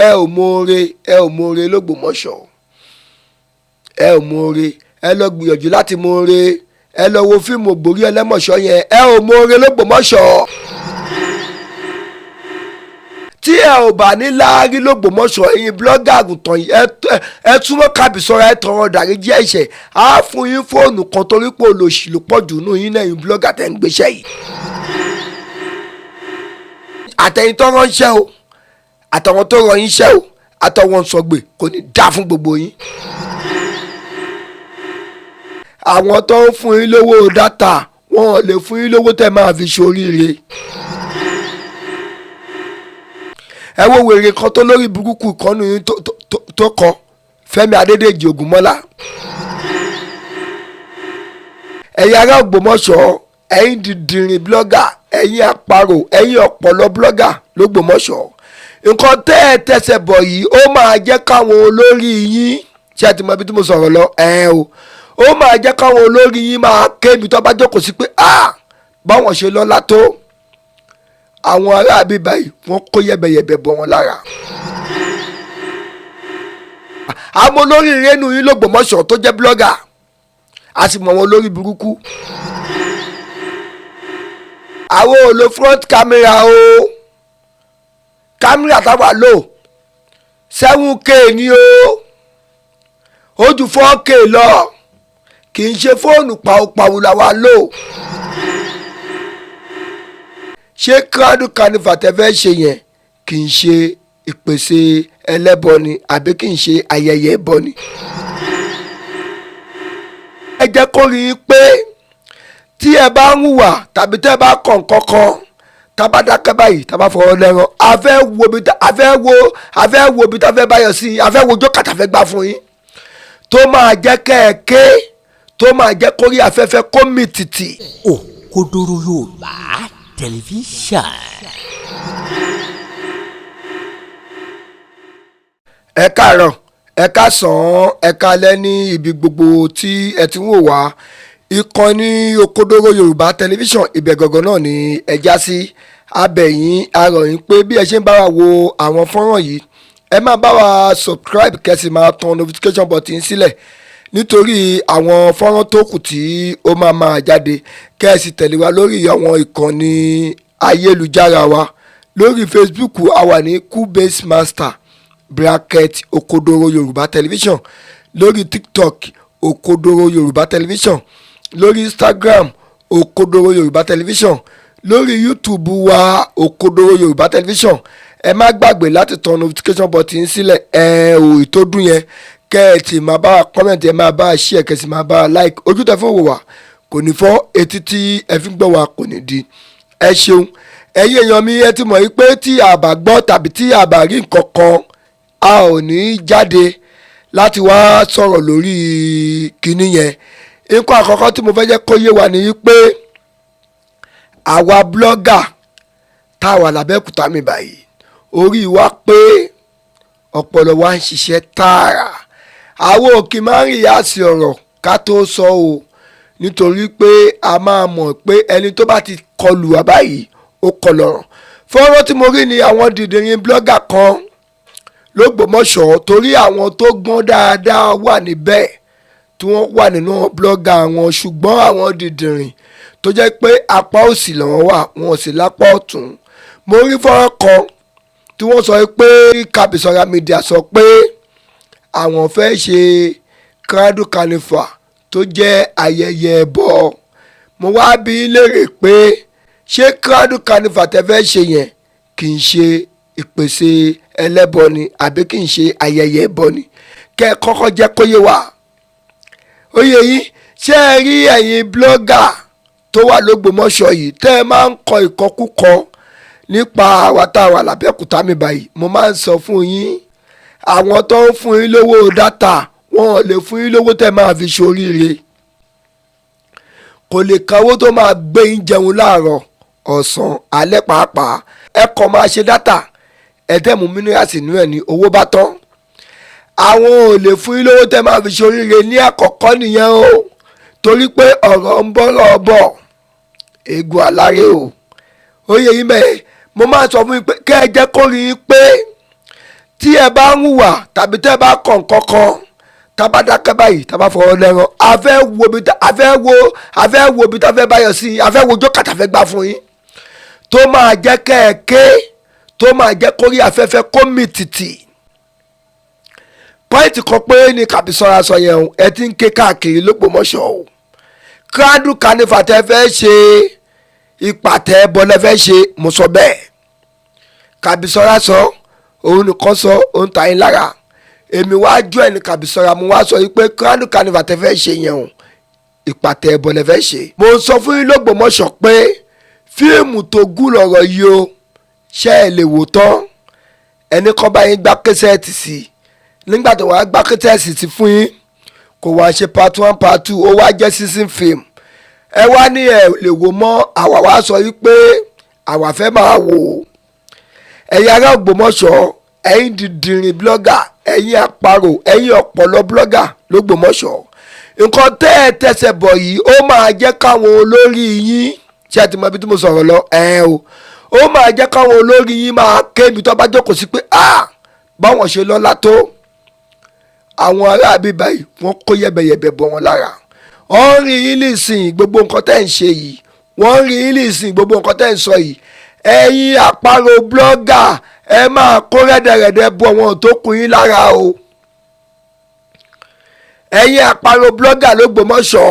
ẹ ò mọ̀ọ́re l'Ógbómọ̀ṣọ́ ẹ ò mọ̀ọ́re ẹ lọ gbìyànjú láti mọ̀ọ́re ẹ lọ wo fíìmù Ògbórí Ẹlẹ́mọ̀ṣọ́ yẹn ẹ ò mọ̀ọ́re l'Ógbómọ̀ṣọ́ tí ẹ ò bá ní láárí l'Ógbómọ̀ṣọ́ ẹ̀yin blọ́gà àgùntàn yìí ẹ túmọ̀ Kabisanra ẹ tọrọ ìdáríjì ẹ̀ṣẹ̀ á fún yín fóònù kan torí pé olóṣì ló pọ̀ jù nù yín lẹ́yìn blọ́gà tẹ́ ń gbéṣẹ́ yìí àtẹ̀yìn tó ránṣẹ́ o àtàwọn tó rọ yín ṣẹ́ o àtàwọn sọgbè kò ní dá fún gbogbo yín àwọn tó ń fún yín lówó dátà wọn ò lè fún yín lówó tẹ́ máa fi ṣoríire ẹ wo wèrè kan tó lórí burúkú ìkànnì yín tó kọ Fẹ́mi Adédèjì Ògúnmọ́lá ẹ̀yin ará Ògbómọ̀ṣọ́ ẹ̀yin dìndìnrín blọ́gà ẹ̀yin àparò ẹ̀yin ọ̀pọ̀lọ́ blọ́gà l'Ógbómọ̀ṣọ́ nǹkan tẹ́ ẹ tẹsẹ̀ bọ̀ yìí ó máa jẹ́ káwọn olórí yín ṣé ẹ ti mọ ibi tí mo sọ̀rọ̀ lọ ó máa jẹ́ káwọn olórí yín máa ké ibi tó bá jókòó sí pé báwọn ṣe lọ́lá tó àwọn ará àbíbá yìí wọ́n kó yẹ̀bẹ̀yẹ̀bẹ̀ bọ̀ wọ́n lára àwọn olórí ìrẹ́nu yín l'Ógbómọ̀ṣọ́ tó jẹ́ blọ́gà a sì mọ̀ wọn olórí burúkú àwọn ò lo front camera o kámẹ́rà táwa lò 7K ni ó ju 4K lọ kì í ṣe fóònù pàwọ́pàwọ́ làwa lò ṣé crowd carnival tẹ́fẹ́ ṣe yẹn kì í ṣe ìpèsè ẹlẹ́bọ ni àbí kì í ṣe ayẹyẹ ẹbọ ni ẹ jẹ́ kó rí i pé tí ẹ bá ń hùwà tàbí tẹ́ ẹ bá kọ̀ nǹkan kan tábàdákẹ́ báyìí tábà fọwọ́ lẹ́rọ afẹ́ wo bí tá fẹ́ báyọ̀ sí afẹ́ wo jókà tá fẹ́ gbà fún yín tó máa jẹ́ kẹ́ẹ̀kẹ́ tó máa jẹ́ kórí afẹ́fẹ́ kó mì tìtì. Òkodoro Yorùbá tẹlifíṣàn. ẹ káàárọ̀ ẹ káàsán ẹ káalẹ́ ní ibi gbogbo tí ẹ ti ń wò wá ìkànnì Òkodoro Yorùbá tẹlifíṣàn ibẹ̀ gangan náà ni ẹ já sí abẹ̀yìn arọ̀yìn pé bí ẹ ṣe ń bá wa wo àwọn fọ́nrán yìí ẹ máa bá wa subscribe kẹ́sì máa tan notification button sílẹ̀ nítorí àwọn fọ́nrán tó kù tí ó máa jáde kẹ́sì tẹ̀lé wa lórí àwọn ìkànnì ayélujára wa lórí Facebook a wà ní Cubase Master bracket Òkodoro Yorùbá tẹlifíṣàn lórí TikTok Òkodoro Yorùbá tẹlifíṣàn lórí Instagram Òkodoro Yorùbá tẹlifíṣàn lórí YouTube wa Òkodoro Yorùbá tẹlifíṣàn ẹ má gbàgbé láti tan notification button sílẹ̀ tó dún yẹn kẹ́ ẹ ti máa bá comment ẹ máa bá share kẹ́ ẹ sì máa bá like ojú tẹ́ fún wò wá kò ní fọ́ etí tí ẹ fi ń gbọ́ wá kò ní di ẹ ṣeun ẹ̀yin èèyàn mi ẹ ti mọ̀ yìí pé tí a bá gbọ́ tàbí tí a bá rí nǹkan kan a ò ní jáde láti wá sọ̀rọ̀ lórí kinní yẹn nǹkan àkọ́kọ́ tí mo fẹ́ jẹ́ kó yé wa ni pé àwa blọ́gà táwa l'Abẹ́òkúta mi báyìí orí wa pé ọpọlọ wa ń ṣiṣẹ́ tààrà àwọn òkè máa ń rí àsì ọ̀rọ̀ ká tó sọ o nítorí pé a máa mọ̀ pé ẹni tó bá ti kọlù wa báyìí ó kọlọ̀rọ̀ fọ́nrán tí mo rí ni àwọn dìndìnrín blọ́gà kan l'Ógbómọ̀ṣọ́ torí àwọn tó gbọ́n dáadáa wà níbẹ̀ tí wọ́n wà nínú blọ́gà wọn ṣùgbọ́n àwọn dìndìnrín tó jẹ́ pé apá òsì làwọn wà wọn ò sì lápá ọ̀tún mo rí fọ́nrán kan tí wọ́n sọ pé Kabisanra media sọ pé àwọn fẹ́ ṣe crowd carnival tó jẹ́ ayẹyẹ ẹbọ mo wá bi léèrè pé ṣé crowd carnival tẹ́ fẹ́ ṣe yẹn kì í ṣe ìpèsè ẹlẹ́bọ ni àbí kì í ṣe ayẹyẹ ẹbọ ni kẹ́ ẹ kọ́kọ́ jẹ́ kó yé wa ó yé yín ṣé ẹ rí ẹ̀yin blọ́gà tó wà l'Ógbómọ̀ṣọ́ yìí tẹ́ ẹ máa ń kọ ìkọkúkọ nípa àwàtàwà l'Abẹ́òkúta mi báyìí mo máa ń sọ fún yín àwọn tó ń fún yín lówó dátà wọn ò lè fún yín lówó tẹ́ máa fi ṣoríire kò lè kánwó tó máa gbé yín jẹun láàárọ̀ ọ̀sán alẹ́ pàápàá ẹ kàn máa ṣe dátà ẹ̀dẹ́mú mínírààsì nínú ẹ̀ ní owó bá tán àwọn ò lè fún yín lówó tẹ́ máa fi ṣoríire ní àkọ́kọ́ nìyẹn o torí pé ọ̀rọ̀ ń bọ́rọ̀ bọ̀ egun aláré o ó yẹ yín bẹ́ẹ̀ mo máa sọ fún yín pé kẹ́ ẹ jẹ́ kó rí yín pé tí ẹ bá ń hùwà tàbí tẹ́ ẹ bá kàn kankan tábà dákẹ́ báyìí tábà fọwọ́ lẹ́rán afẹ́ wo bí tá fẹ́ báyọ̀ sí afẹ́ wo jókà tá fẹ́ gbà fún yín tó máa jẹ́ kẹ́ẹ̀kẹ́ tó máa jẹ́ kórí afẹ́fẹ́ kó mì tìtì pọ́ìntì kan pé ní Kabisanra sọ yẹn o ẹ ti ń ké káàkiri l'Ógbómọ̀ṣọ́ o kíláàdù kanífà tẹ́ fẹ́ ṣe ìpàtẹ́ bọ́lẹ́ fẹ́ ṣe mo sọ bẹ́ẹ̀ Kabisanra sọ òun nìkan sọ òun ta yín lára èmi wá jọ ẹni Kabisanra mo wá sọ yìí pé kíláàdù kanífà tẹ́ fẹ́ ṣe yẹn o ìpàtẹ́ bọ́lẹ́ fẹ́ ṣe mo sọ fún yín l'Ógbómọ̀ṣọ́ pé fíìmù tó gùn lọ̀rọ̀ yìí o ṣé ẹ lè wò tán ẹni kan bá yín gbá kẹsẹ́ẹ̀tì sí nígbà tó wàá gbá kẹsẹ́ẹ̀tì sí fún yín kò wá ṣe part 1 part 2 ó wá jẹ́ season film ẹ wá ní ẹ lè wò mọ́ àwa wá sọ yìí pé àwa fẹ́ máa wò ó ẹ̀yin ará Ògbómọ̀ṣọ́ ẹ̀yin dìndìnrín blogger ẹ̀yin àparò ẹ̀yin ọ̀pọ̀lọ́ blogger l'Ógbómọ̀ṣọ́ nǹkan tẹ́ ẹ tẹsẹ̀ bọ̀ yìí ó máa jẹ́ káwọn olórí yín ṣé ẹ ti mọ ibi tí mo sọ̀rọ̀ lọ ó máa jẹ́ káwọn olórí yín máa kébi tó bá jókòó sí pé báwọn ṣe lọ́lá tó àwọn ará bíbá yìí wọ́n kó yẹ̀bẹ̀yẹ̀bẹ̀ bọ̀ wọn lára wọ́n rí yín nísìn gbogbo nǹkan tẹ́ ń ṣe yìí wọ́n rí yín nísìn gbogbo nǹkan tẹ́ ń sọ yìí ẹ̀yin àparò blọ́gà ẹ máa kó rẹ́dẹ̀rẹ́dẹ́ bọ̀ wọn tó kù yín lára o ẹ̀yin àparò blọ́gà l'Ógbómọ̀ṣọ́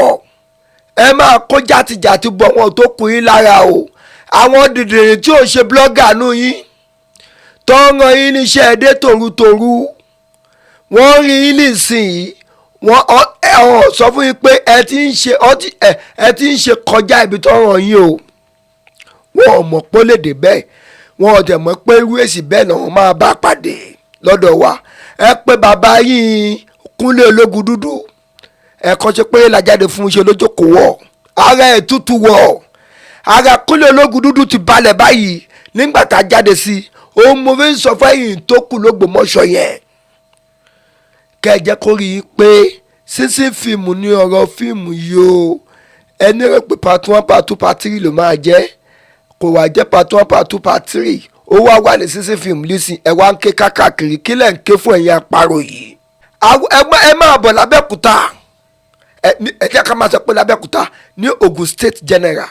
ẹ máa kó jàtìjàtì bọ̀ wọn tó kù yín lára o àwọn dìdìrín tí ò ṣe blọ́gà nù yín tó ń ran yín níṣẹ́ ẹdẹ tòrutòru wọ́n rí yín nísìnyí wọ́n sọ fún yín pé ẹ ti ń ṣe kọjá ibi tó ràn yín o wọ́n ò mọ̀ pé ó lè dé bẹ́ẹ̀ wọ́n ò dẹ̀ mọ̀ pé irú èsì bẹ́ẹ̀ náà wọ́n máa bá pàdé lọ́dọ̀ wa ẹ pé bàbá yín Kúnlé Ológun Dúdú ẹ kàn ṣe pé làjáde fún iṣẹ́ lójókòó wọ̀ ara ẹ̀ tútù wọ̀ ara Kúnlé Ológun Dúdú ti balẹ̀ báyìí nígbà tá a jáde sí i òun mo fi ń sọ fẹ́yìn tó kù l'Ógbómọ̀ṣọ́ yẹn kẹjẹ kó rí i pé sísìn fíìmù ní ọ̀rọ̀ fíìmù yìí o ẹni rẹ̀ pé part 1 part 2 part 3 ló máa jẹ́ kò wá jẹ́ part 1 part 2 part 3 ó wá ní sísìn fíìmù lísìn ẹ wá ń ké káàkiri kí lẹ̀ ń ké fún ẹ̀yin àparò yìí ẹ máa bọ̀ l'Abẹ́òkúta ẹ jẹ́ ká máa sọ pé l'Abẹ́òkúta ní Ogun State General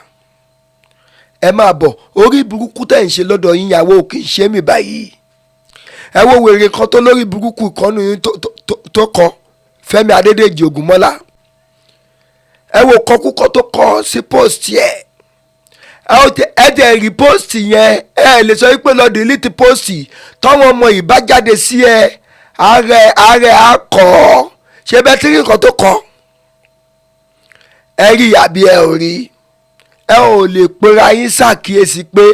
ẹ máa bọ̀ orí burúkú tẹ̀ ń ṣe lọ́dọ̀ yín yàwó kì í ṣe mí báyìí ẹ wo wèrè kan tó lórí burúkú ìkànnì yín tó kọ Fẹ́mi Adédèjì Ògúnmọ́lá ẹ wo kọkúkọ tó kọ sí post yẹ ẹ dẹ̀ rí post yẹn ẹ lè sọ wípé lọ delete post tọ́wọ́n ọmọ yìí bá jáde sí ẹ ààrẹ akọ ṣé bẹ́ẹ̀ tí rí nǹkan tó kọ ẹ rí àbí ẹ ò rí ẹ ò lè pera yín ṣàkíyèsí pé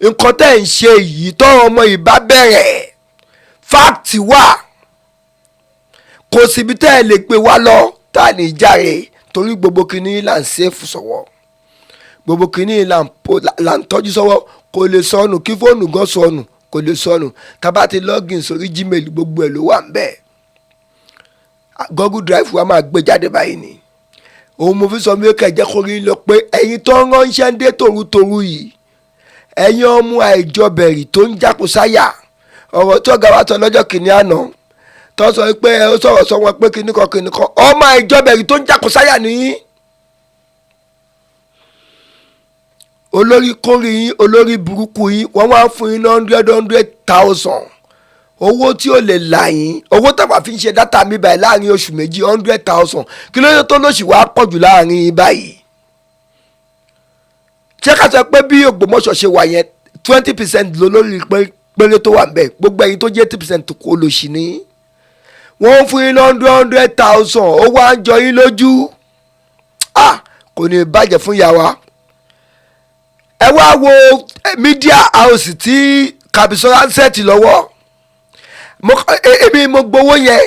nǹkan tẹ́ ń ṣe yìí tọ́wọ́n ọmọ yìí bá bẹ̀rẹ̀ fáàtì wà kò síbi tẹ́ ẹ lè gbé wá lọ tá a lè járe torí gbogbo kìíní là ń ṣèfù sọ́wọ́ gbogbo kìíní là ń tọ́jú sọ́wọ́ kò lè sọnù kí fóònù gan sọnù kò lè sọnù tábà ti login sórí Gmail gbogbo ẹ̀ ló wà ń bẹ̀ Google Drive wa máa gbé jáde báyìí ni òun mo fi sọ mi ó kẹjẹ kó rí lọ pé ẹ̀yin tó ń ránṣẹ́ ń dé tòrutòru yìí ẹ̀yin ọmọ àìjọbẹ̀rì tó ń jákò sáyà ọ̀rọ̀ tí ọ̀gá wa sọ lọ́jọ́ kìíní àná tó sọ pé ó sọ̀rọ̀ sọ wọn pé kìíní kan ọmọ àìjọbẹ̀rì tó ń jákò sáyà nìyí olórí kórè yín olórí burúkú yín wọ́n wá fún yín ní 100,000 owó tí ó lè là yín owó tàbá fi ń ṣe dátà mi báyìí láàrin oṣù méjì 100,000 kí ló dé tó lóṣì wá pọ̀ jù láàrin yín báyìí ṣé ká sọ pé bí Ògbómọ̀ṣọ́ ṣe wà yẹn 20% lólórí péré tó wà ń bẹ̀ gbogbo ẹ̀yin tó jẹ́ 80% kó lòṣì ní wọ́n fún yín ní 100,000 ó wá ń jọ yín lójú kò ní bàjẹ́ fún ìyá wa ẹ wá wo media house tí Kabisanra ń sẹ́ẹ̀tì lọ́wọ́ èmi mo gbowó yẹn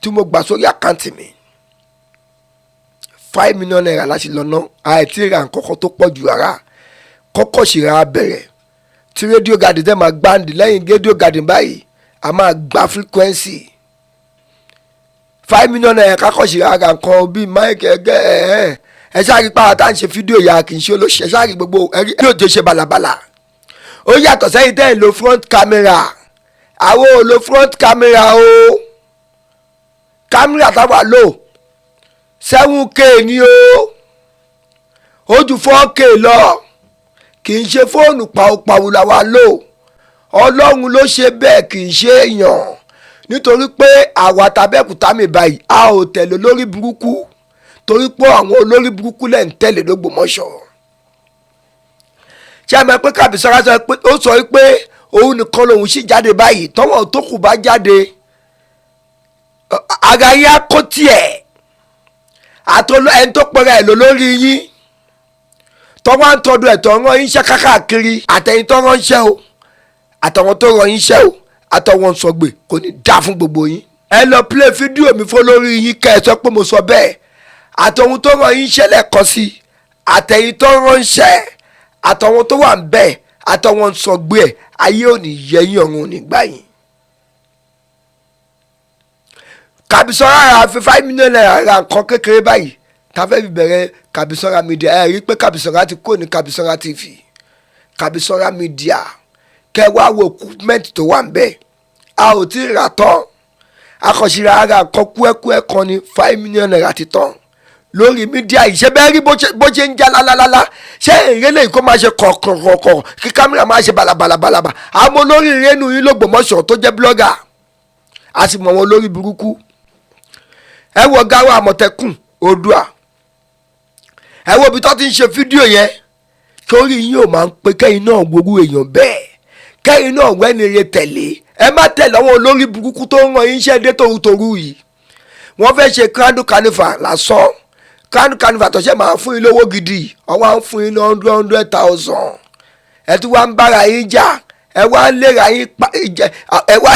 tí mo gbà sórí àkáǹtì mi 5 million naira láti lọ́nà àìtí ra nǹkan tó pọ̀ jù rárá kọ́kọ́ sì ra bẹ̀rẹ̀ tí rédíò garden tẹ́ máa gbáǹdì lẹ́yìn rédíò garden báyìí a máa gba frequency 5 million naira kákọ́ sì ra nǹkan bíi máìkì ẹgẹ́ ẹ ṣáàrí pàrọ̀ tá à ń ṣe fídíò yà kì í ṣe olóṣè ẹ ṣáàrí gbogbo ẹrí yóò jẹ́ ṣe balabala ó yàtọ̀ sẹ́yìn tẹ́ ẹ̀ lo front camera àwọn ò lo front camera o camera táwa lò 7K ni o ó ju 4K lọ kì í ṣe fóònù pàwùpàwù làwa lò ọlọ́run ló ṣe bẹ́ẹ̀ kì í ṣe èèyàn nítorí pé àwa tàbẹ́kùtà mi báyìí a ò tẹ̀lé olórí burúkú torí pé àwọn olórí burúkú lẹ̀ ń tẹ̀lé l'Ógbómọ̀ṣọ́ ṣé ẹ mọ̀ pé Kabisanra sọ pé òun nìkan lòun sì jáde báyìí tọ́wọ́ tó kù bá jáde ara yín á kó tiẹ̀ àtọ́lọ́ ẹni tó pẹ̀rẹ̀ ẹ̀ lólórí yín tọ́wọ́ ń tọdún ẹ̀tọ́ rán yín ṣẹ́ káàkiri àtẹ̀yìn tó ránṣẹ́ o àtàwọn tó rán yín ṣẹ́ o àtàwọn sọgbè kò ní dá fún gbogbo yín. ẹ lọ play fídíò mi fún lórí yín kẹ́ ẹ sọ pé mo sọ bẹ́ẹ̀ àtàwọn tó rán yín ṣẹ́ lẹ́ẹ̀kan sí àtẹ̀yìn tó ránṣẹ́ àtàwọn tó wà ń bẹ̀ àtàwọn sọgbè ẹ̀ ayé ò ní yẹ yín ọ̀run ò ní gbà yín. Kabisanra ra fi 5 million naira ra nǹkan kékeré báyìí tàfẹ́ fi bẹ̀rẹ̀ Kabisanra media ẹ̀ rí pé Kabisanra ti kó ní Kabisanra TV Kabisanra media kẹwàá wo equipment tó wà ń bẹ̀ a ò tí ì rà tán akọ̀ṣìrà ara nǹkan kúẹ́kúẹ́ kan ní 5 million naira ti tán lórí mídíà yìí ṣe bẹ́ẹ̀ rí bó ṣe ń já lálálálá ṣé èrè lẹ́yìn kó máa ṣe kọ̀ọ̀kọ̀ọ̀kọ̀ kí kámẹ́rà máa ṣe balabalaba àmọ́ lórí ìrẹ́nu yín l'Ógbómọ̀ṣọ́ tó jẹ́ blogger a sì mọ̀ wọn lórí burúkú ẹ wo gáwọ́ Àmọ̀tẹ́kùn Oòduà ẹ wo ibi tó ti ń ṣe fídíò yẹn torí yín ò máa ń pe kẹ́yìn náà gbogbo èèyàn bẹ́ẹ̀ kẹ́yìn náà wẹ́nire tẹ̀lé ẹ má tẹ̀lé àwọn olórí burúkú tó ń ràn yín iṣẹ́ dé torutoru yìí wọ́n fẹ́ ṣe Grand Carnival lásán Grand Carnival tó ṣe máa fún yín lówó gidi ọwọ́ à ń fún yín ní 100,000 ẹ tún wá ń bára yín jà ẹ wá ń léra yín ẹ wá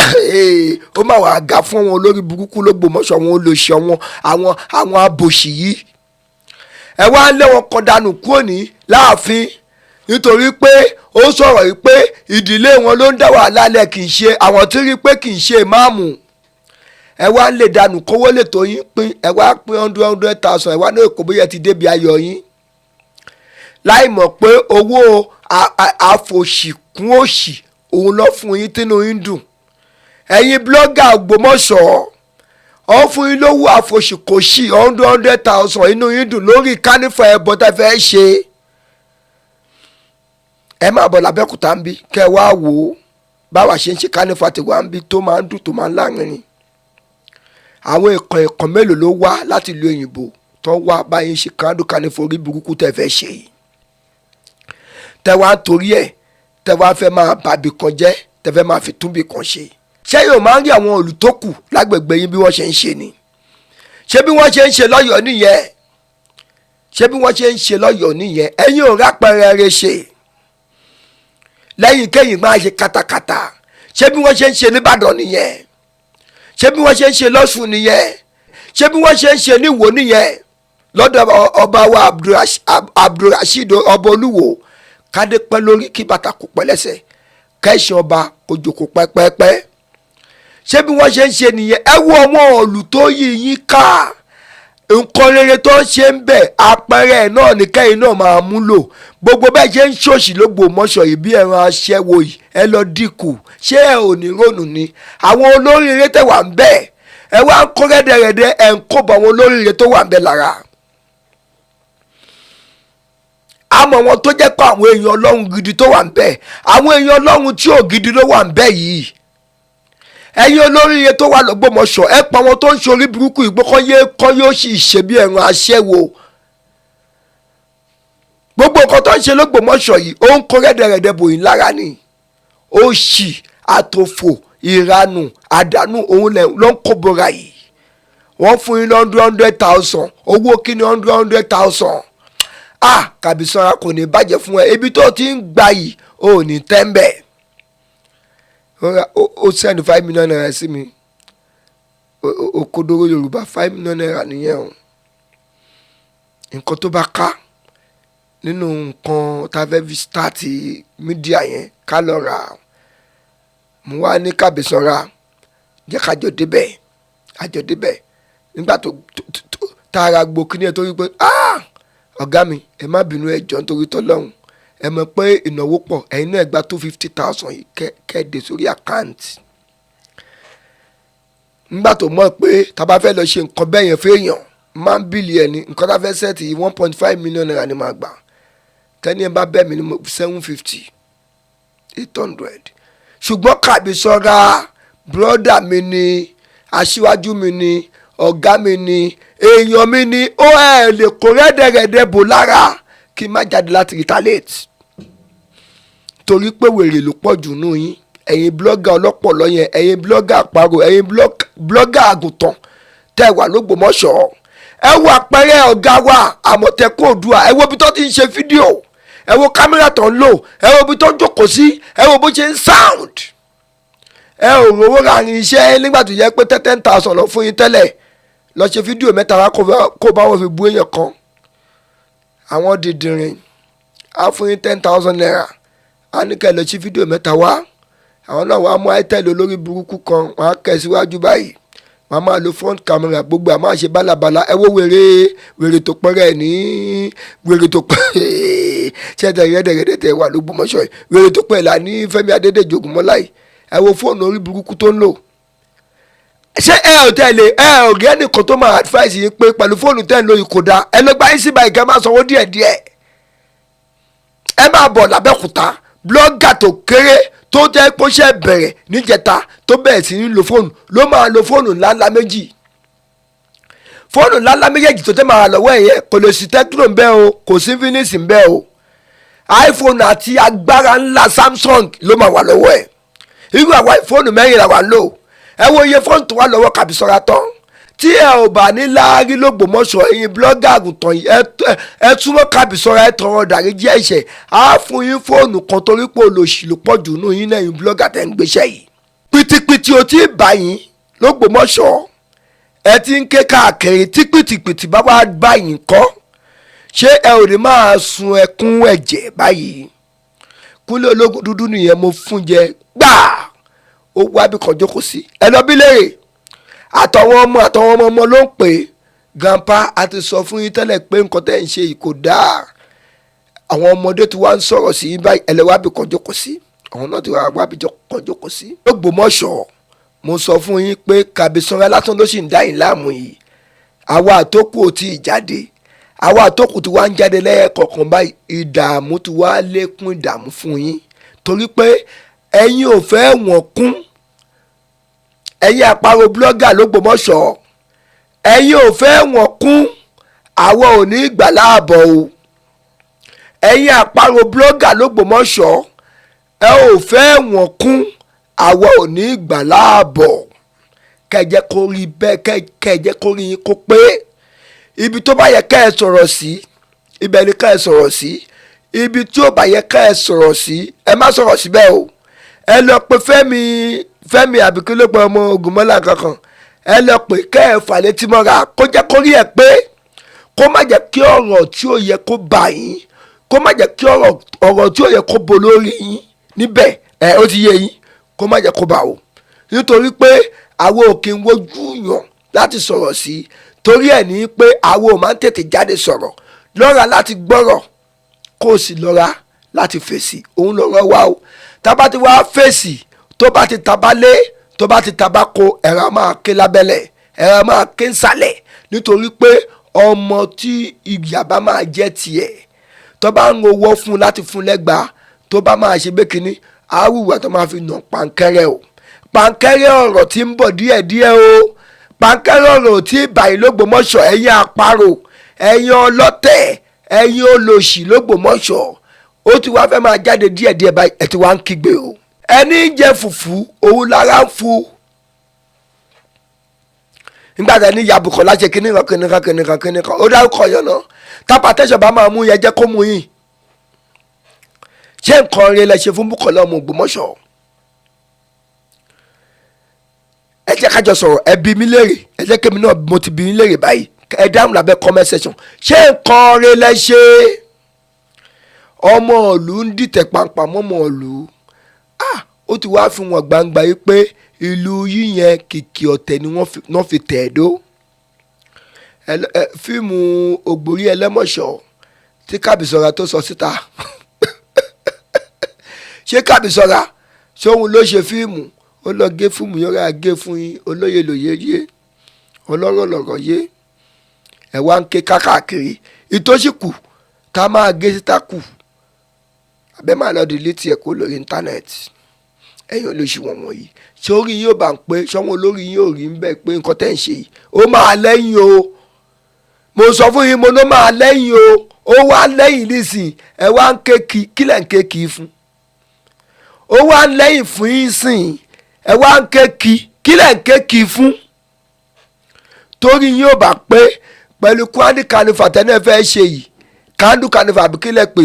ó máa wà ga fún wọn olórí burúkú l'Ógbómọ̀ṣọ́ wọn olóṣì àwọn abòṣì yìí ẹ wá ń lé wọn kan dànù kúrò ní láàfin nítorí pé ó sọ̀rọ̀ yìí pé ìdílé wọn ló ń dá wàhálà lẹ̀ kì í ṣe àwọn tí rí pé kì í ṣe ìmáàmù ẹ wá ń lè dànù kówó lè tó yín pín ẹ wá pín 100,000 ẹ wá ní èkó bóyá ti débi ayọ̀ yín láì mọ̀ pé owó àfòṣìkún òṣì òun lọ fún yín tínú yín dùn ẹ̀yin blogger Ògbómọ̀ṣọ́ ọ fún yín lówó àfòṣìkòṣì 100,000 inú yín dùn lórí kánífà ẹbọ tẹ́ fẹ́ ṣe ẹ máa bọ̀ l'Abẹ́òkúta ń bí kẹ́ ẹ wá wò ó báwa ṣe ń ṣe kánífà tí wàá ń bí tó máa ń dùn tó máa ń lárinrin àwọn ẹ̀kan mélòó ló wá láti ìlú òyìnbó tó wá báyìí ṣe kánífà orí burúkú tẹ́ fẹ́ ṣe yìí tẹ́ wá torí ẹ̀ tẹ́ wá fẹ́ máa bàbí kan jẹ́ tẹ́ fẹ́ máa fi túnbí kan ṣe ṣé yóò máa ń rí àwọn olùtókù lágbègbè yín bí wọ́n ṣe ń ṣe ni ṣé bí wọ́n ṣe ń ṣe lọ́yọ̀ọ́ nìyẹn ṣé bí wọ́n ṣe ń ṣe lọ́yọ̀ọ́ nìyẹn ẹ̀yin ò rápẹrẹ rẹ ṣe lẹ́yìn kẹ́yìn máa ṣe katakata ṣé bí wọ́n ṣe ń ṣe nìbàdàn nìyẹn ṣé bí wọ́n ṣe ń ṣe lọ́ṣùn nìyẹn ṣé bí wọ́n ṣe ń ṣe níwò nìyẹn lọ́dọ̀ ọba wa Abdulrasheed ọba Olúwo kádé pẹ́ lórí kí bàtà kò pẹ́ lẹ́sẹ̀ kẹ́sìn ọba kò jòkó pẹ́pẹ́pẹ́ ṣé bí wọ́n ṣe ń ṣe nìyẹn ẹ wo ọmọ òòlù tó yí yín ká nǹkan rere tó ń ṣe ń bẹ̀ àpẹẹrẹ náà ní kẹ́yìn náà máa mú lò gbogbo bẹ́ẹ̀ ṣe ń ṣòṣì l'Ógbómọ̀ṣọ́ yìí bí ẹran aṣẹ́wó yìí ẹ lọ dínkù ṣé ẹ ò ní rònú ni àwọn olóríire tẹ̀ wà ń bẹ̀ ẹ wá ń kó rẹ́dẹ̀rẹ́dẹ́ ẹ̀ ń kó bọ̀ àwọn olóríire tó wà ń bẹ̀ lára àmọ́ wọn tó jẹ́ pé àwọn èèyàn Ọlọ́run gidi tó wà ń bẹ̀ àwọn èèyàn Ọlọ́run tí ò gidi ló wà ń bẹ̀ yìí ẹ̀yin olóríire tó wà l'Ógbómọ̀ṣọ́ ẹ pa wọn tó ń ṣorí burúkú ìgbó kan yóò sì ṣe bí ẹran aṣẹ́wó gbogbo nǹkan tó ń ṣe l'Ógbómọ̀ṣọ́ yìí ó ń kó rẹ́dẹ̀rẹ́dẹ́ bò yín lára ni òṣì àtòfò ìranù àdánù òun ló ń kó bora yìí wọ́n fún yín 100,000 owó kíni 100,000 Kabisanra kò ní bàjẹ́ fún ẹ ibi tó ti ń gbà yìí ò ní tẹ́ńbẹ̀ ó send 5 million naira sí mi òkodoro Yorùbá 5 million naira nìyẹn o nǹkan tó bá ká nínú nǹkan tá a fẹ́ fi start mídíà yẹn ká lọ rà mo wá ní Kabisanra jẹ́ ká jọ débẹ̀ nígbà tó tààrà gbòkínní ẹ̀ tó rí pé ọ̀gá mi ẹ má bínú ẹ jọ̀ọ́ nítorí tọ́lọ́hún ẹ mọ̀ pé ìnáwó pọ̀ ẹ̀yin náà gba 250,000 yìí kẹ́ẹ̀dé sórí àkáǹtì nígbà tó mọ̀ pé tá bá fẹ́ lọ ṣe nǹkan bẹ́ẹ̀ yẹn fẹ́yàn máa ń bìlì ẹ̀ ní nǹkan tá fẹ́ sẹ́ẹ̀tì 1.5 million naira ni máa gbà tẹ́ni ẹ bá bẹ́ẹ̀ mi ní 750 800 ṣùgbọ́n Kabisanra bírọ́dà mi ni aṣíwájú mi ni ọ̀gá mi ni èèyàn mi ni ó ẹ̀ lè kó rẹ́dẹ̀rẹ́dẹ̀ bò lára kí n má jáde láti retaliate torí pé wèrè ló pọ̀ jù nù yín ẹ̀yin blọ́gà ọlọ́pọ̀lọ́ yẹn ẹ̀yin blọ́gà àparò ẹ̀yin blọ́gà àgùntàn tẹ́ wà l'Ógbómọ̀ṣọ́ ẹ wo àpẹẹrẹ ọ̀gá wa Àmọ̀tẹ́kùn Oòduà ẹ wo bí tó ti ń ṣe fídíò ẹ wo kámẹ́rà tó ń lò ẹ wo bí tó ń jókòó sí ẹ wo bó ṣe ń sound ẹ ò rówó rárin iṣẹ́ nígbà tó yẹ pé 10,000 lọ fún yín tẹ́lẹ̀ lọ ṣe fídíò mẹ́ta wá kó bá wọn fi bú èèyàn kan àwọn dìndìnrín á fún yín 10,000 naira á ní kẹ́ lọ ṣe fídíò mẹ́ta wá àwọn náà wàá mú àìtẹ́lẹ̀ olórí burúkú kan wọ́n á kẹ́ síwájú báyìí wọ́n á máa lo front camera gbogbo àmọ́ àṣẹ bálabàla ẹ wo wèrè tó pẹ́rẹ́ ní wèrè tó pẹ́ ṣẹ́ẹ̀dẹ̀ rẹ́dẹ̀rẹ́dẹ̀ tẹ̀ wà l'Ógbómọ̀ṣọ́ yìí wèrè tó pẹ́ là ní Fẹ́mi Adédèjì Ògúnmọ́láì ẹ wo fóònù orí burúkú tó ń lò ṣé ẹ ò tẹ̀lé ẹ ò rí ẹnìkan tó máa advice yín pé pẹ̀lú fóònù tẹ̀ ń lò yìí kò dáa ẹ lọ gbá yín sí báyìí kẹ́ máa sanwó díẹ̀díẹ̀ ẹ máa bọ̀ l'Abẹ́òkúta blọ́gà tó kéré tó jẹ́ pé ó ṣe bẹ̀rẹ̀ níjẹta tó bẹ̀rẹ̀ sí ní lo fóònù ló máa lo fóònù ńláńlá méjì fóònù ńláńlá méjèèjì tó tẹ́ máa lọ́wọ́ ẹ̀yẹ kò lè sí Tecno ń bẹ o kò sí Infinix ń bẹ o iPhone àti agbára ńlá Samsung ló máa wà lọ́wọ́ ẹ̀ irú àwa fóònù mẹ́rin là wà lò ẹ wo iye fóònù tó wà lọ́wọ́ Kabisanra tán tí ẹ ò bá ní láárí l'Ógbómọ̀ṣọ́ ẹ̀yin blọ́gà àgùntàn yìí ẹ túmọ̀ Kabisanra ẹ tọrọ ìdáríjì ẹ̀ṣẹ̀ á fún yín fóònù kan torí pé olóṣì ló pọ̀ jù nù yín náà ẹ̀yin blọ́gà tẹ̀ ń gbéṣẹ́ yìí pìtìpìtì ò tí ì bá yín l'Ógbómọ̀ṣọ́ ẹ ti ń ké káàkiri tí pìtìpìtì bá wá bá yín kọ́ ṣé ẹ ò ní máa sun ẹkún ẹ̀jẹ̀ báyìí Kúnlé ológun dúdú nìyẹn mo fún jẹ gbáà ó wá bí kan jókòó sí ẹ lọ bí léèrè àtọwọn ọmọ ló ń pè é grandpa a ti sọ fún yín tẹ́lẹ̀ pé nǹkan tẹ́ ń ṣe yìí kò dáa àwọn ọmọdé tí wàá ń sọ̀rọ̀ sí yín báyìí ẹlẹ́wàá bí kan jókòó sí àwọn náà ti wá bí kan jókòó sí. l'Ógbómọ̀ṣọ́ mo sọ fún yín pé Kabisanra lásán ló sì ń dá yín láàmú yìí àwa àtòkù ò tí ì jáde àwa àtòkù tí wàá ń jáde lẹ́ẹ̀kọ̀ọ̀kan báyìí ìdààmú tí wàá lékún ìdààmú fún yín torí pé ẹ̀yin ò fẹ́ wọ̀n kún ẹ̀yin àparò blọ́gà l'Ógbómọ̀ṣọ́ ẹ̀yin ò fẹ́ wọ̀n kún àwa ò ní gbà láàbọ̀ o ẹ̀yin àparò blọ́gà l'Ógbómọ̀ṣọ́ ẹ ò fẹ́ wọ̀n kún àwa ò ní gbà láàbọ̀ kẹjẹ kó rí bẹ́ẹ̀ kẹjẹ kó rí yín kó pé ibi tó bá yẹ ká ẹ sọ̀rọ̀ sí ibẹ̀ ni ká ẹ sọ̀rọ̀ sí ibi tí ó bá yẹ ká ẹ sọ̀rọ̀ sí ẹ má sọ̀rọ̀ síbẹ̀ o ẹ lọ pé Fẹ́mi àbíkúlẹ̀pọ̀ ọmọ Ògúnmọ́lá kankan ẹ lọ pé kẹ́ ẹ fà létí mọ́ra kó jẹ́ kó rí ẹ pé kó má jẹ́ kí ọ̀rọ̀ tí ó yẹ kó bà yín kó má jẹ́ kí ọ̀rọ̀ tí ó yẹ kó bo lórí yín níbẹ̀ ó ti yé yín kó má jẹ́ kó bà o nítorí pé àwọn ò kí ń wojú yàn láti sọ̀rọ̀ sí torí ẹ̀ ní pé àwọn ò máa ń tètè jáde sọ̀rọ̀ lọ́ra láti gbọ́rọ̀ kó o sì lọ́ra láti fèsì òun lọ́rọ̀ wá o tá bá ti wá fèsì tó bá ti tabalé tó bá ti tabako ẹ̀rọ máa ké lábẹ́lẹ̀ ẹ̀rọ máa ké nsàlẹ̀ nítorí pé ọmọ tí ìyá bá máa jẹ́ tiẹ̀ tó bá ń wọ́ fún láti fún lẹ́gbàá tó bá máa ṣe bẹ́kínní àwùwà tó máa fi nà pàǹkẹ́rẹ́ o pàǹkẹ́rẹ́ ọ̀rọ̀ tí ń bọ̀ díẹ̀díẹ̀ o pàǹkẹ́rẹ́ ọ̀rọ̀ tí báyìí l'Ógbómọ̀ṣọ́ ẹ̀yin àparò ẹ̀yin ọlọ́tẹ̀ ẹ̀yin olòṣì l'Ógbómọ̀ṣọ́ ó ti wá fẹ́ máa jáde díẹ̀díẹ̀ báyìí ẹ̀ ti wá ń kígbe o ẹni jẹ fùfú òun lára ń fu nígbà tí ẹni yabùkọ̀ láṣẹ kìnìkan ó dárúkọ yẹn náà tápà tẹ̀sán bá máa mú yẹn jẹ́ kó mú yín ṣé nǹkan rẹ lẹ ṣe fún Bùkọ́lá ọmọ Ògbómọ̀ṣọ́ ẹ jẹ́ kájọ sọ̀rọ̀ ẹ bí mi léèrè ẹ jẹ́ kémi náà mo ti bí mi léèrè báyìí ẹ dáhùn lábẹ́ comment section ṣé nǹkan rẹ lẹ ṣe ọmọ ìlú ń dìtẹ̀ pàǹpà mọ́mọ́ ìlú ó ti wá fi wọn gbangba yìí pé ìlú yíyẹn kìkì ọ̀tẹ̀ ni wọ́n fi tẹ̀ ẹ́ dó fíìmù Ògbórí Ẹlẹ́mọ̀ṣọ́ tí Kabisanra tó sọ síta ṣé Kabisanra ṣóhun ló ṣe fíìmù ó lọ gé fún mi yọra gé fún yín olóye lòye yé ọlọ́rọ̀ lọ̀rọ̀ yé ẹ wá ń ké káàkiri ìtòsíkù tá a máa gé síta kù abẹ́ máa lọ dìlítì ẹ̀ kó lórí íńtánẹ́ẹ̀tì ẹ̀yin olóṣùwọ̀n wọ̀nyí ṣé orí yóò bá ń pé ṣọ́wọ́n olórí yóò rí ń bẹ́ẹ̀ pé nǹkan tẹ́ ń ṣe yìí ó máa lẹ́yìn o mo sọ fún yín mo ló máa lẹ́yìn o ó wá lẹ́yìn nísìn ẹ wá ń ké kí lẹ̀ ń ké kí fún ó wá lẹ́yìn fún yín sìn ẹ wá ń ké kí lẹ̀ ń ké kí fún torí yín ò bá pé pẹ̀lú kwandi kanifa tẹ́lẹ̀ fẹ́ ṣe yìí kandu kanifa àbí kílẹ̀ pé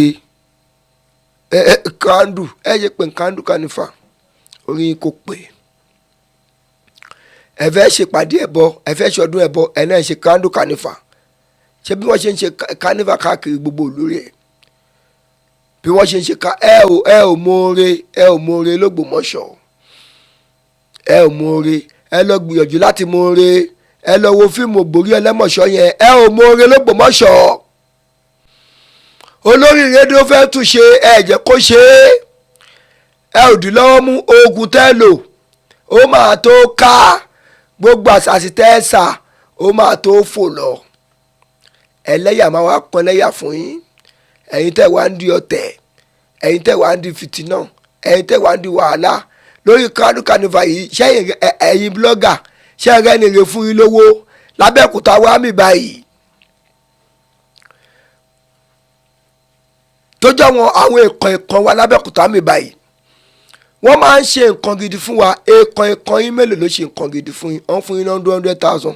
kandu ẹ yẹ pé kandu kanifa orí yín kò pé ẹ fẹ́ ṣèpàdé ẹbọ ẹ fẹ́ ṣọdún ẹbọ ẹ náà ṣe kandu kanifa ṣé bí wọ́n ṣe ń ṣe kanifa káàkiri gbogbo olórí ẹ̀ bí wọ́n ṣe ń ṣe ẹ ò mọ̀ọ́re lÓgbómọ̀ṣọ́ ẹ ò mọ̀ọ́re ẹ lọ gbìyànjú láti mọ̀ọ́re ẹ lọ wo fíìmù Ògbórí Ẹlẹ́mọ̀ṣọ́ yẹn ẹ ò mọ̀ọ́re lÓgbómọ̀ṣọ́ olórí rédíò fẹ́ tún ṣe ẹ jẹ́ kó ṣe ẹ ò dì lọ́wọ́ mú oògùn tẹ́ lò ó máa tó ká gbogbo àṣàṣì tẹ́ ẹ sà ó máa tó fò lọ ẹlẹ́yà máa wá pọn lẹ́yà fún yín ẹ̀yin tẹ́ wá ń di ọ̀tẹ̀ ẹ̀yin tẹ́ wá ń di fìtínà ẹ̀yin tẹ́ wá ń di wàhálà lórí kandu kanifa yìí ṣẹ́yìn ẹ̀yin blọ́gà ṣẹ́yìn rẹ̀ nìyẹn fún yín lówó lábẹ́òkúta wá mi báyìí tó jẹ́ àwọn èèkàn wa lábẹ́òkúta mi báyìí wọ́n máa ń ṣe nǹkan gidi fún wa èèkàn yín mélòó ló ṣe nǹkan gidi fún yín wọ́n fún yín 100,000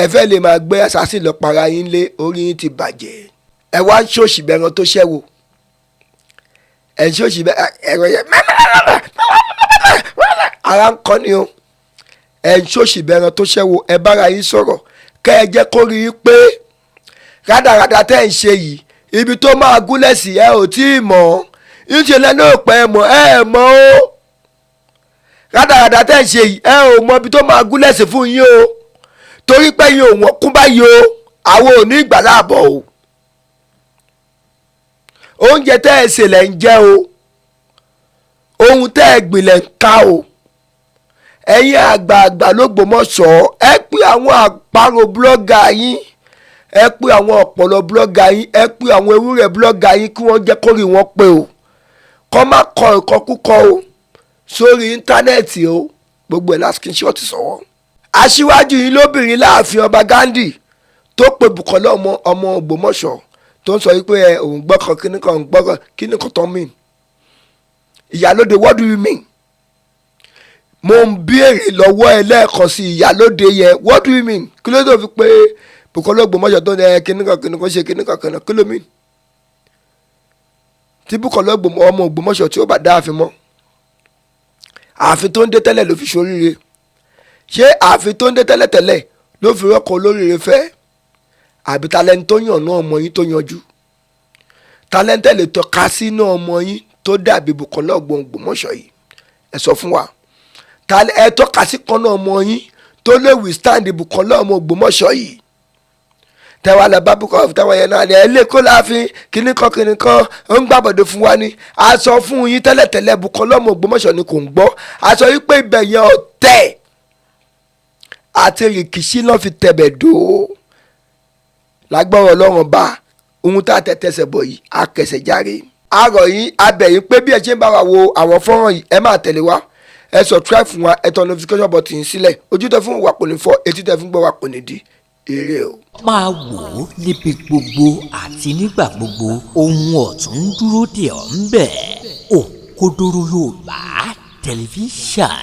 ẹ fẹ́ lè máa gbé assassin lọ para yín lé orí yín ti bàjẹ́ ẹ wá ń ṣòṣì bẹ̀rẹ̀ tó ṣẹ́wó ẹ ń ṣòṣì bẹ̀rẹ̀ ẹ̀rọ yẹn ara ń kọ́ ni o ẹ ń ṣòṣì bẹ̀rẹ̀ tó ṣẹ́wó ẹ bára yín sọ̀rọ̀ kẹ́ ẹ jẹ́ kó rí i pé rádaràda tẹ́ ń ṣe yìí ibi tó máa gúnlẹ̀ sí ẹ ò tí ì mọ̀ ìṣe lẹ́nu òpẹ́ ẹ mọ̀ ẹ mọ̀ o rádaràda tẹ́ ń ṣe yìí ẹ ò mọ̀ ibi tó máa gúnlẹ̀ sí fún yín o torí pé yín ò wọ́n kún báyìí o àwọn ò ní ìgbà láàbọ̀ o oúnjẹ tẹ́ ẹ sè lẹ̀ ń jẹ o ohun tẹ́ ẹ gbìn lẹ̀ ń ká o ẹ̀yin àgbààgbà l'Ógbómọ̀ṣọ́ ẹ pé àwọn àparò búlọ́gà yín ẹ pé àwọn ọ̀pọ̀lọ búlọ́gà yín ẹ pé àwọn ewúrẹ́ búlọ́gà yín kí wọ́n jẹ́ kórìí wọn pé o kọ́ má kọ ìkọkúkọ o sórí íńtánẹ́ẹ̀tì o gbogbo ẹ̀ láti screenshot sọ̀wọ́. aṣíwájú yín lóbìnrin láàfin ọba Ghandi tó pe Bùkọ́lá ọmọ Ògbómọ̀ṣọ́ tó ń sọ wípé òun gbọ́kàn kíní kan gbọ́kàn kíní kan tó mean ìyálóde what do you mean mo ń béèrè lọ́wọ́ ẹ lẹ́ẹ̀kan sí ìyálóde yẹn what do you mean kí ló tó fi pé Bùkọ́lá Ògbómọ̀ṣọ́ tó ní kíní kan ṣe kíní kan kí ló mean tí Bùkọ́lá ọmọ Ògbómọ̀ṣọ́ tí ó bá dá ààfin mọ́ ààfin tó ń dé tẹ́lẹ̀ ló fi ṣoríire ṣé ààfin tó ń dé tẹ́lẹ̀ tẹ́lẹ̀ ló fi rọ́kọ̀ olóríire fẹ́ àbí talẹ́ni tó yàn náà ọmọ yín tó yanjú talẹ́ntẹ́ lè tọ́ka sí náà ọmọ yín tó dàbí Bùkọ́lá Ògbómọ̀ṣọ́ yìí ẹ sọ fún wa ẹ tọ́ka sí kan náà ọmọ yín tó lè withstand Bùkọ́lá ọmọ Ògbómọ̀ṣọ́ yìí tẹ́wà lọ bá Bùkọ́lá tẹ́wà yẹn náà ẹ lè kó láàfin kíní kan ó ń gbàbọ̀dọ̀ fún wa ni a sọ fún yín tẹ́lẹ̀tẹ́lẹ̀ Bùkọ́lá ọmọ Ògbómọ̀ṣọ́ ni kò ń gbọ́ a sọ yín pé ibẹ̀ yẹn ọ̀tẹ̀ àti rìkìṣí náà fi tẹ̀bẹ̀ dò ó lágbọ́rọ̀ Ọlọ́run bá ohun tá a tẹ̀tẹ̀sẹ̀ bọ̀ yìí a kẹsẹ̀ járe àrọ̀ yín abẹ̀yìn pé bí ẹ ṣe ń bá wa wo àwọn fọ́nrán yìí ẹ máa tẹ̀lé wa ẹ subscribe fún wa ẹ tọ notification button sílẹ̀ ojú tẹ fún wa kò ní fọ́ etí tẹ fún gbọ́ wa kò ní di èrè o. máa wò ó níbi gbogbo àti nígbà gbogbo ohun ọ̀tún dúró dè ọ́ ń bẹ̀ Òkodoro Yorùbá tẹlifíṣàn.